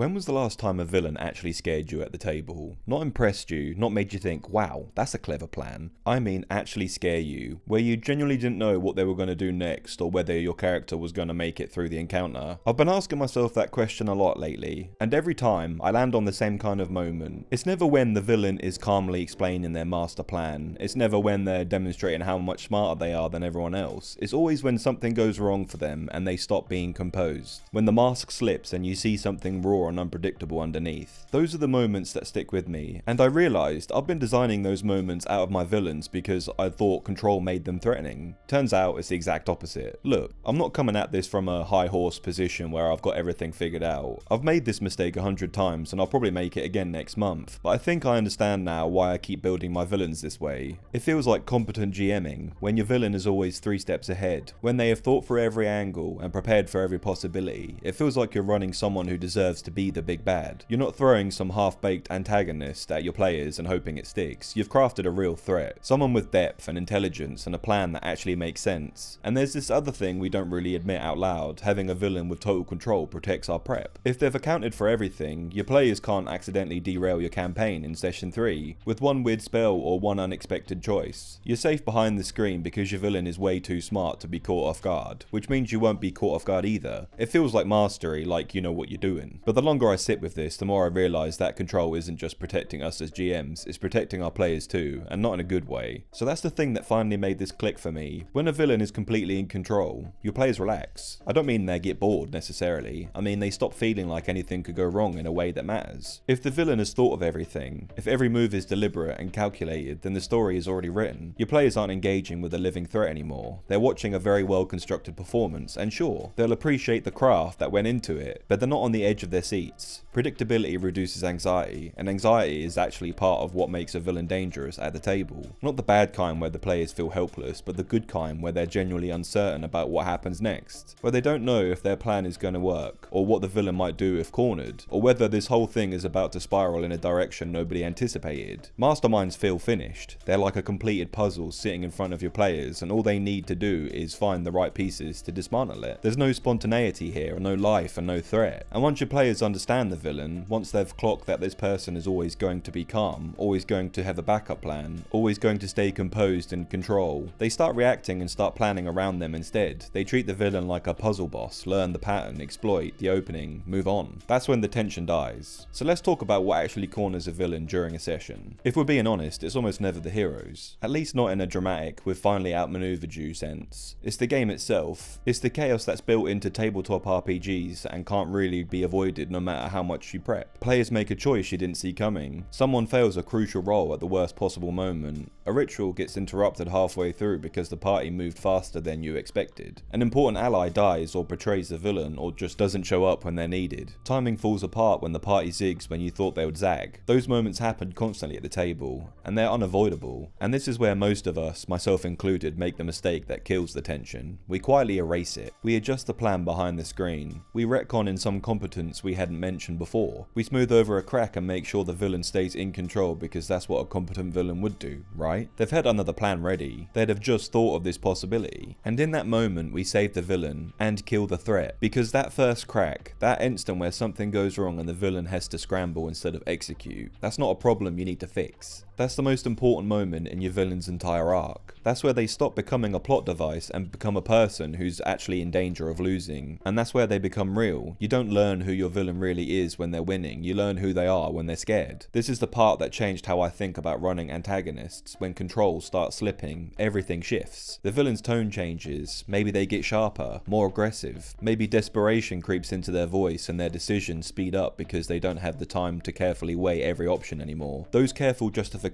When was the last time a villain actually scared you at the table? Not impressed you, not made you think, wow, that's a clever plan. I mean actually scare you, where you genuinely didn't know what they were going to do next or whether your character was going to make it through the encounter. I've been asking myself that question a lot lately, and every time I land on the same kind of moment. It's never when the villain is calmly explaining their master plan. It's never when they're demonstrating how much smarter they are than everyone else. It's always when something goes wrong for them and they stop being composed. When the mask slips and you see something raw and unpredictable underneath. Those are the moments that stick with me, and I realised I've been designing those moments out of my villains because I thought control made them threatening. Turns out it's the exact opposite. Look, I'm not coming at this from a high horse position where I've got everything figured out. I've made this mistake 100 times and I'll probably make it again next month, but I think I understand now why I keep building my villains this way. It feels like competent GMing, when your villain is always 3 steps ahead, when they have thought through every angle and prepared for every possibility. It feels like you're running someone who deserves to be the big bad. You're not throwing some half-baked antagonist at your players and hoping it sticks. You've crafted a real threat, someone with depth and intelligence and a plan that actually makes sense. And there's this other thing we don't really admit out loud: having a villain with total control protects our prep. If they've accounted for everything, your players can't accidentally derail your campaign in session 3 with one weird spell or one unexpected choice. You're safe behind the screen because your villain is way too smart to be caught off guard, which means you won't be caught off guard either. It feels like mastery, like you know what you're doing. But the longer I sit with this, the more I realise that control isn't just protecting us as GMs, it's protecting our players too, and not in a good way. So that's the thing that finally made this click for me. When a villain is completely in control, your players relax. I don't mean they get bored necessarily, I mean they stop feeling like anything could go wrong in a way that matters. If the villain has thought of everything, if every move is deliberate and calculated, then the story is already written. Your players aren't engaging with a living threat anymore. They're watching a very well constructed performance, and sure, they'll appreciate the craft that went into it, but they're not on the edge of their seats. Predictability reduces anxiety, and anxiety is actually part of what makes a villain dangerous at the table. Not the bad kind where the players feel helpless, but the good kind where they're genuinely uncertain about what happens next, where they don't know if their plan is going to work, or what the villain might do if cornered, or whether this whole thing is about to spiral in a direction nobody anticipated. Masterminds feel finished. They're like a completed puzzle sitting in front of your players, and all they need to do is find the right pieces to dismantle it. There's no spontaneity here, no life and no threat. And once your players understand the villain, once they've clocked that this person is always going to be calm, always going to have a backup plan, always going to stay composed and control, they start reacting and start planning around them instead. They treat the villain like a puzzle boss, learn the pattern, exploit the opening, move on. That's when the tension dies. So let's talk about what actually corners a villain during a session. If we're being honest, it's almost never the heroes. At least not in a dramatic, we've finally outmaneuvered you sense. It's the game itself. It's the chaos that's built into tabletop RPGs and can't really be avoided no matter how much you prep. Players make a choice you didn't see coming. Someone fails a crucial role at the worst possible moment. A ritual gets interrupted halfway through because the party moved faster than you expected. An important ally dies or betrays the villain or just doesn't show up when they're needed. Timing falls apart when the party zigs when you thought they would zag. Those moments happen constantly at the table, and they're unavoidable. And this is where most of us, myself included, make the mistake that kills the tension. We quietly erase it. We adjust the plan behind the screen. We retcon in some competence we hadn't mentioned before. We smooth over a crack and make sure the villain stays in control because that's what a competent villain would do, right? They've had another plan ready. They'd have just thought of this possibility. And in that moment, we save the villain and kill the threat, because that first crack, that instant where something goes wrong and the villain has to scramble instead of execute, that's not a problem you need to fix. That's the most important moment in your villain's entire arc. That's where they stop becoming a plot device and become a person who's actually in danger of losing. And that's where they become real. You don't learn who your villain really is when they're winning, you learn who they are when they're scared. This is the part that changed how I think about running antagonists. When control starts slipping, everything shifts. The villain's tone changes, maybe they get sharper, more aggressive, maybe desperation creeps into their voice and their decisions speed up because they don't have the time to carefully weigh every option anymore. Those careful justifications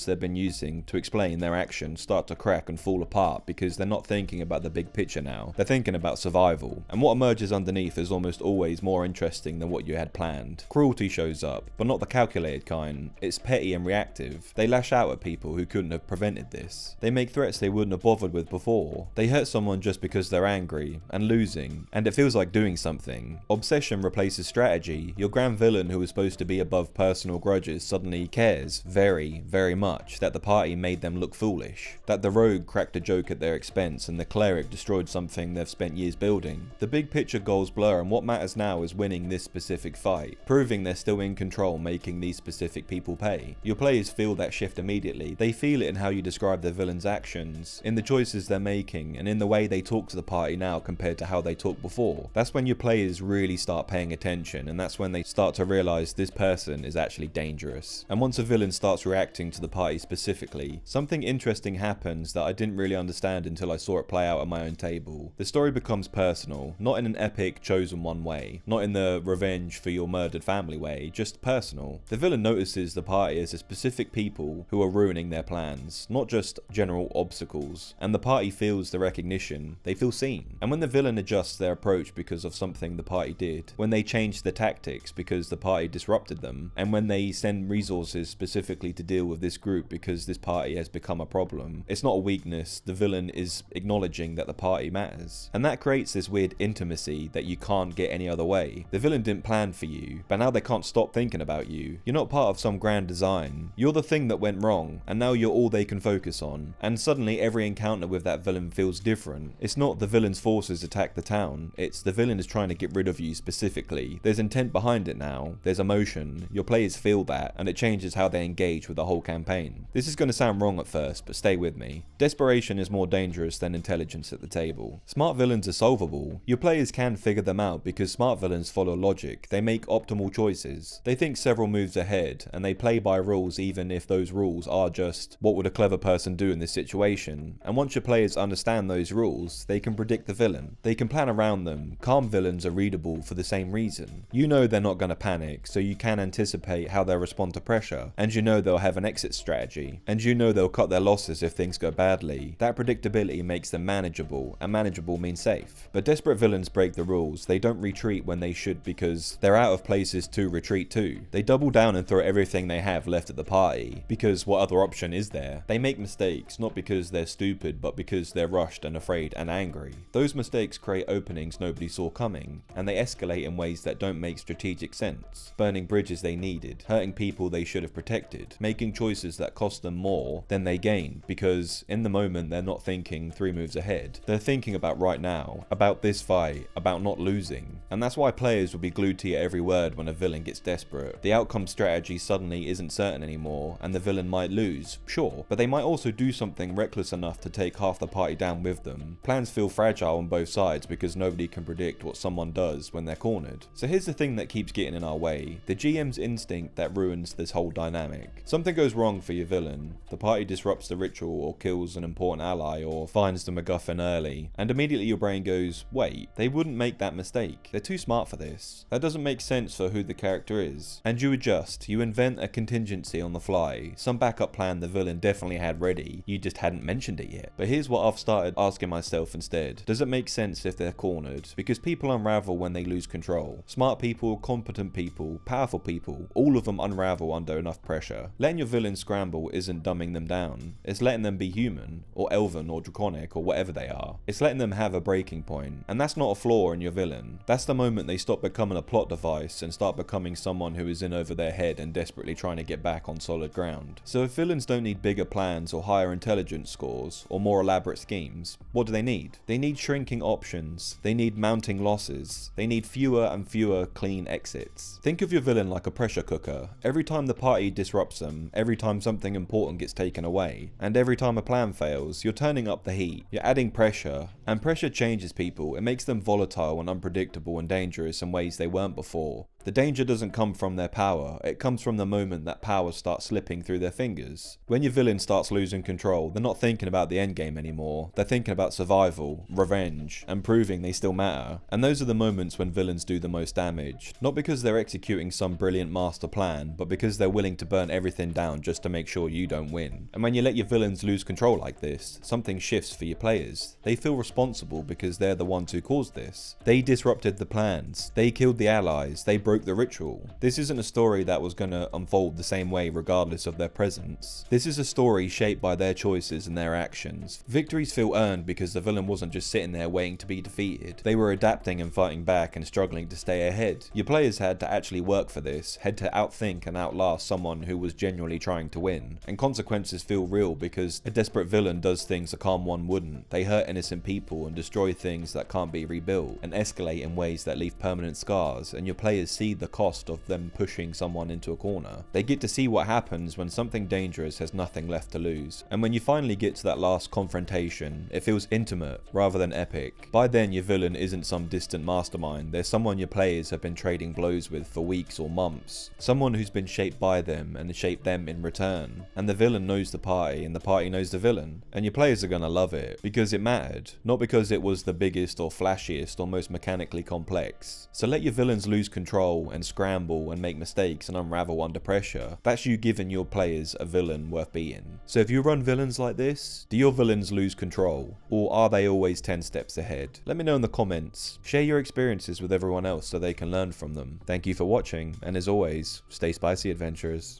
they've been using to explain their actions start to crack and fall apart because they're not thinking about the big picture now. They're thinking about survival, and what emerges underneath is almost always more interesting than what you had planned. Cruelty shows up, but not the calculated kind. It's petty and reactive. They lash out at people who couldn't have prevented this. They make threats they wouldn't have bothered with before. They hurt someone just because they're angry and losing, and it feels like doing something. Obsession replaces strategy. Your grand villain who was supposed to be above personal grudges suddenly cares, very, worry very much that the party made them look foolish, that the rogue cracked a joke at their expense and the cleric destroyed something they've spent years building. The big picture goals blur, and what matters now is winning this specific fight, proving they're still in control, making these specific people pay. Your players feel that shift immediately. They feel it in how you describe the villain's actions, in the choices they're making, and in the way they talk to the party now compared to how they talked before. That's when your players really start paying attention, and that's when they start to realize this person is actually dangerous. And once a villain starts reacting to the party specifically, something interesting happens that I didn't really understand until I saw it play out at my own table. The story becomes personal, not in an epic chosen one way, not in the revenge for your murdered family way, just personal. The villain notices the party as a specific people who are ruining their plans, not just general obstacles, and the party feels the recognition. They feel seen. And when the villain adjusts their approach because of something the party did, when they change the tactics because the party disrupted them, and when they send resources specifically to deal with this group because this party has become a problem, it's not a weakness. The villain is acknowledging that the party matters. And that creates this weird intimacy that you can't get any other way. The villain didn't plan for you, but now they can't stop thinking about you. You're not part of some grand design. You're the thing that went wrong, and now you're all they can focus on. And suddenly every encounter with that villain feels different. It's not the villain's forces attack the town, it's the villain is trying to get rid of you specifically. There's intent behind it now, there's emotion, your players feel that, and it changes how they engage with the whole campaign. This is going to sound wrong at first, but stay with me. Desperation is more dangerous than intelligence at the table. Smart villains are solvable. Your players can figure them out because smart villains follow logic. They make optimal choices. They think several moves ahead, and they play by rules even if those rules are just, what would a clever person do in this situation? And once your players understand those rules, they can predict the villain. They can plan around them. Calm villains are readable for the same reason. You know they're not going to panic, so you can anticipate how they'll respond to pressure, and you know they'll have an exit strategy, and you know they'll cut their losses if things go badly. That predictability makes them manageable, and manageable means safe. But desperate villains break the rules. They don't retreat when they should because they're out of places to retreat to. They double down and throw everything they have left at the party, because what other option is there? They make mistakes, not because they're stupid, but because they're rushed and afraid and angry. Those mistakes create openings nobody saw coming, and they escalate in ways that don't make strategic sense, burning bridges they needed, hurting people they should have protected, making choices that cost them more than they gained, because in the moment they're not thinking 3 moves ahead. They're thinking about right now, about this fight, about not losing. And that's why players will be glued to your every word when a villain gets desperate. The outcome strategy suddenly isn't certain anymore, and the villain might lose, sure, but they might also do something reckless enough to take half the party down with them. Plans feel fragile on both sides because nobody can predict what someone does when they're cornered. So here's the thing that keeps getting in our way, the GM's instinct that ruins this whole dynamic. Something goes wrong for your villain. The party disrupts the ritual or kills an important ally or finds the MacGuffin early, and immediately your brain goes, wait, they wouldn't make that mistake. They're too smart for this. That doesn't make sense for who the character is. And you adjust. You invent a contingency on the fly, some backup plan the villain definitely had ready, you just hadn't mentioned it yet. But here's what I've started asking myself instead. Does it make sense if they're cornered? Because people unravel when they lose control. Smart people, competent people, powerful people, all of them unravel under enough pressure. Letting your villain scramble isn't dumbing them down. It's letting them be human, or elven, or draconic, or whatever they are. It's letting them have a breaking point. And that's not a flaw in your villain. That's the moment they stop becoming a plot device and start becoming someone who is in over their head and desperately trying to get back on solid ground. So if villains don't need bigger plans or higher intelligence scores or more elaborate schemes, what do they need? They need shrinking options. They need mounting losses. They need fewer and fewer clean exits. Think of your villain like a pressure cooker. Every time the party disrupts them, every time something important gets taken away, and every time a plan fails, you're turning up the heat. You're adding pressure, and pressure changes people. It makes them volatile and unpredictable and dangerous in ways they weren't before. The danger doesn't come from their power, it comes from the moment that power starts slipping through their fingers. When your villain starts losing control, they're not thinking about the endgame anymore, they're thinking about survival, revenge, and proving they still matter. And those are the moments when villains do the most damage, not because they're executing some brilliant master plan, but because they're willing to burn everything down just to make sure you don't win. And when you let your villains lose control like this, something shifts for your players. They feel responsible because they're the ones who caused this. They disrupted the plans, they killed the allies, they broke broke the ritual. This isn't a story that was gonna unfold the same way regardless of their presence. This is a story shaped by their choices and their actions. Victories feel earned because the villain wasn't just sitting there waiting to be defeated. They were adapting and fighting back and struggling to stay ahead. Your players had to actually work for this, had to outthink and outlast someone who was genuinely trying to win. And consequences feel real because a desperate villain does things a calm one wouldn't. They hurt innocent people and destroy things that can't be rebuilt, and escalate in ways that leave permanent scars, and your players see the cost of them pushing someone into a corner. They get to see what happens when something dangerous has nothing left to lose. And when you finally get to that last confrontation, it feels intimate rather than epic. By then your villain isn't some distant mastermind, they're someone your players have been trading blows with for weeks or months. Someone who's been shaped by them and shaped them in return. And the villain knows the party and the party knows the villain. And your players are gonna love it because it mattered, not because it was the biggest or flashiest or most mechanically complex. So let your villains lose control and scramble and make mistakes and unravel under pressure. That's you giving your players a villain worth beating. So if you run villains like this, do your villains lose control? Or are they always 10 steps ahead? Let me know in the comments. Share your experiences with everyone else so they can learn from them. Thank you for watching, and as always, stay spicy, adventurers.